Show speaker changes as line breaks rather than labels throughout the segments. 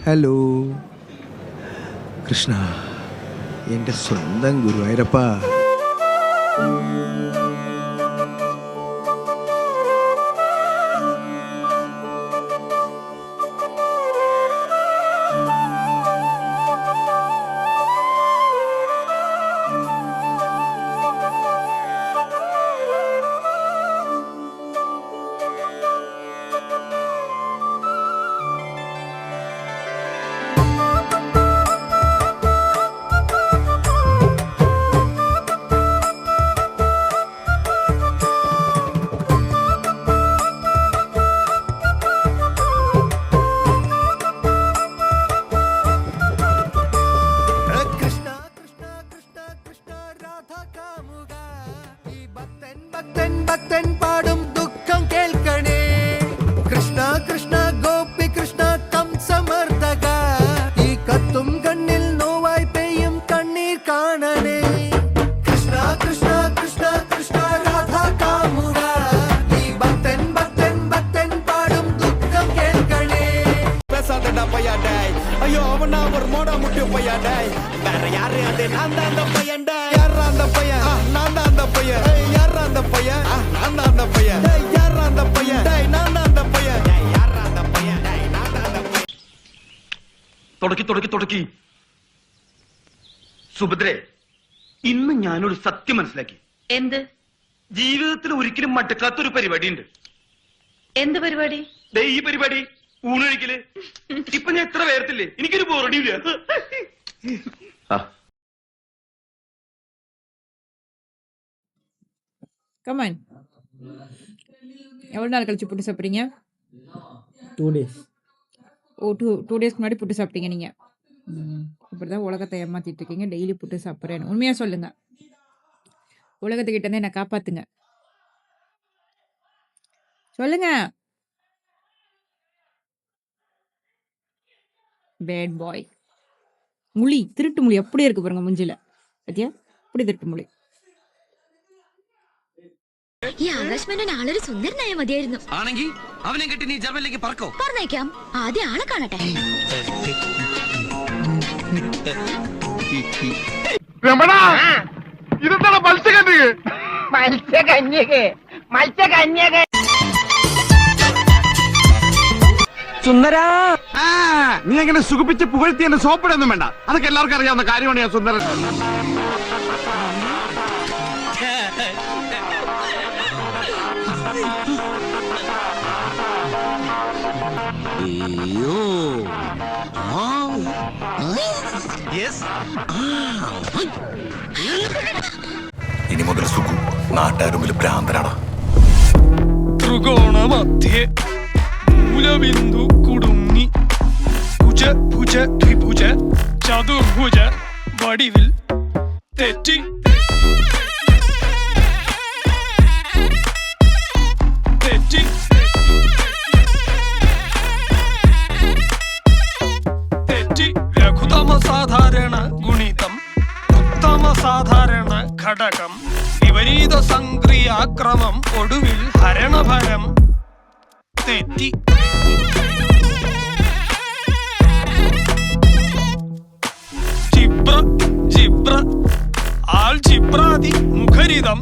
Hello Krishna, എൻ്റെ സ്വന്തം ഗുരുവായൂരപ്പ.
ഭക്തൻ പാടും ദുഃഖം കേൾക്കണേ. കൃഷ്ണ കൃഷ്ണ ഗോപി കൃഷ്ണ കംസമർദ്ദക, ഈ കത്തും കണ്ണിൽ നോവായി പെയ്യും കണ്ണീർ കാണണേ. കൃഷ്ണ കൃഷ്ണ കൃഷ്ണ കൃഷ്ണ രാധ കാമുക, ഈ ഭക്തൻ പാടും ദുഃഖം കേൾക്കണേ.
ஐயோ அவன் நான் ஒரு மோடா முட்டி பையன், வேற யாரு அது? நான் தான் அந்த பையன். யாரா அந்த பையன்? நான் தான் அந்த பையன். யாரா அந்த பையன்? நான் தான் அந்த பையன். யாரா அந்த பையன்? நான் தான் அந்த பையன். யாரா அந்த பையன்? நான் தான் அந்த பையன்.
തുടക്കി സുഭദ്രേ, ഇന്ന് ഞാനൊരു സത്യം മനസ്സിലാക്കി.
എന്ത്?
ജീവിതത്തിൽ ഒരിക്കലും മടുക്കാത്തൊരു പരിപാടി ഉണ്ട്.
എന്ത് പരിപാടി?
ഈ പരിപാടി, ഊണൊഴിക്കല്. ഇപ്പൊ ഞാൻ എത്ര പേർത്തില്ലേ, എനിക്കൊരു ബോറടിയില്ല.
கமான், எவ்வளோ நாள் கழிச்சு புட்டு சாப்பிட்றீங்க?
2 days.
ஓ, டூ டேஸ்க்கு முன்னாடி புட்டு சாப்பிட்டீங்க நீங்கள். இப்படி தான் உலகத்தை ஏமாற்றிட்டு இருக்கீங்க. டெய்லி புட்டு சாப்பிட்றேன்னு உண்மையாக சொல்லுங்கள். உலகத்துக்கிட்டேருந்து என்னை காப்பாற்றுங்க. சொல்லுங்க. Bad boy. முழி, திருட்டு மொழி அப்படியே இருக்கு பாருங்க முஞ்சில. பத்தியா, அப்படி திருட்டு மொழி.
ഈ ആകാശ് ആളൊരു സുന്ദരനായ മതിയായിരുന്നു.
ആണെങ്കിൽ അവനെ കെട്ടി നീ ജർമ്മനിലേക്ക് പറക്കോ?
പറഞ്ഞേക്കാം, ആദ്യം ആളെ കാണട്ടെ.
ഇതെന്താണ് മത്സ്യകന്യക?
സുന്ദരാ,
നീ എങ്ങനെ സുഖിപ്പിച്ച് പുകഴ്ത്തി എന്നെ സോപ്പിടൊന്നും വേണ്ട. അതൊക്കെ എല്ലാവർക്കും അറിയാവുന്ന കാര്യമാണ്. ഞാൻ സുന്ദരൻ.
ഇനി മുതൽ സുഖു നാട്ടുകാരുമ്പിൽ ഭ്രാന്തരാണ്.
ത്രികോണമധ്യേ മൂലബിന്ദു കുടുങ്ങി ഭുജ ഭുജ ത്രിഭുജ ചതുർഭുജ വടിവിൽ തെറ്റി തെറ്റി തെറ്റി ലഘുതമ സാധാരണ ഗുണിതം ഉത്തമ സാധാരണ ഘടകം വിപരീത സംക്രിയാക്രമം ഒടുവിൽ ഹരണഭരം തെറ്റി. ജിബ്ര ജിബ്ര ആൾ ജിബ്രാതി മുഖരിതം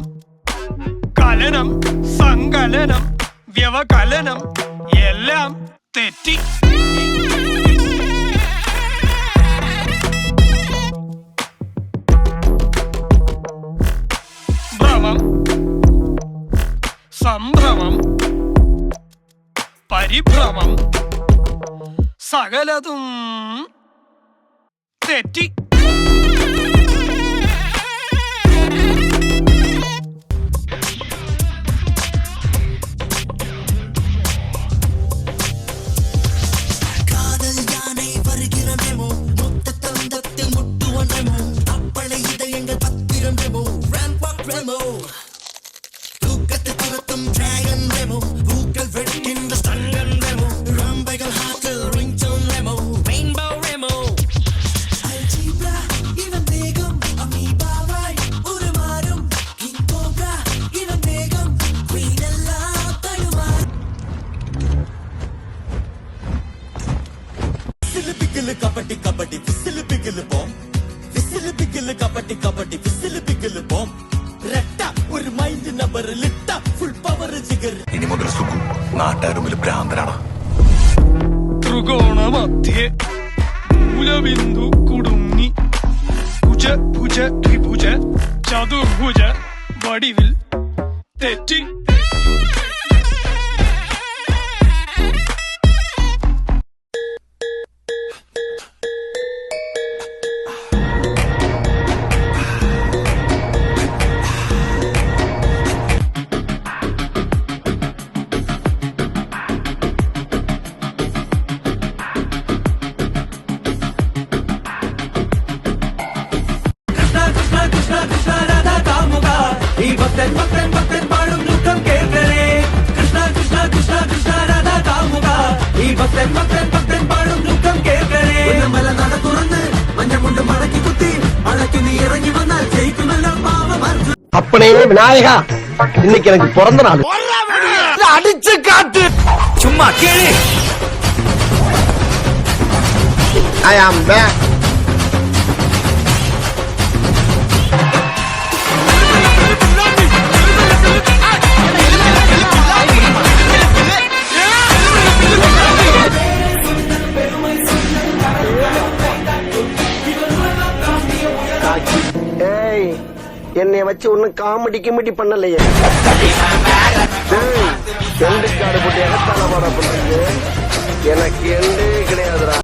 കലനം സങ്കലനം വ്യവകലനം എല്ലാം തെറ്റി. ഭ്രമം സംഭ്രമം പരിഭ്രമം സകലതും തെറ്റി.
കബഡി കബഡി വിസിൽ ബിഗിൽ ബോം വിസിൽ ബിഗിൽ കബഡി കബഡി വിസിൽ ബിഗിൽ ബോം രട്ട ഒരു മൈൻഡ് നമ്പർ ലിട്ട ഫുൾ പവർ ജിഗർ
ഇനി മുതൽ സുഖു നാട്ടുകാരുമ്പിൽ ഭ്രാന്തനാണ്.
ത്രികോണ മധ്യേ മൂലബിന്ദു കുടുങ്ങി ഭുജ ഭുജ ത്രിഭുജ ചതുർഭുജ വടിവിൽ തെറ്റി.
ഈ ഭക്തൻ ഭക്തൻ ഭക്തൻ പാടും ദുഃഖം കേൾക്കണേ കൃഷ്ണ കൃഷ്ണ കൃഷ്ണ കൃഷ്ണ രാധ കാമുക ഈ ഭക്തൻ ഭക്തൻ ഭക്തൻ പാടും ദുഃഖം കേൾക്കണേ മല നട തുറന്ന് മഞ്ഞമുണ്ട് മടക്കി കുത്തി അടക്കി നീ ഇറങ്ങി വന്നാൽ ജയിക്കുമല്ലോ പാവം
അപ്പണേ വിനായക ഇന്നേക്ക് എനിക്ക് പിറന്ന നാൾ അടിച്ചു കാട്ട്
ചുമ്മാ കേളി
ഐ ആം ബാക്ക്. ஏய் என்னைய வச்சு ஒன்னும் காமெடி கிமெடி பண்ணலையே. எண்டு காடு போட்டு எகத்தால பாட பண்றீங்க எனக்கு எண்டே கிடையாதுடா.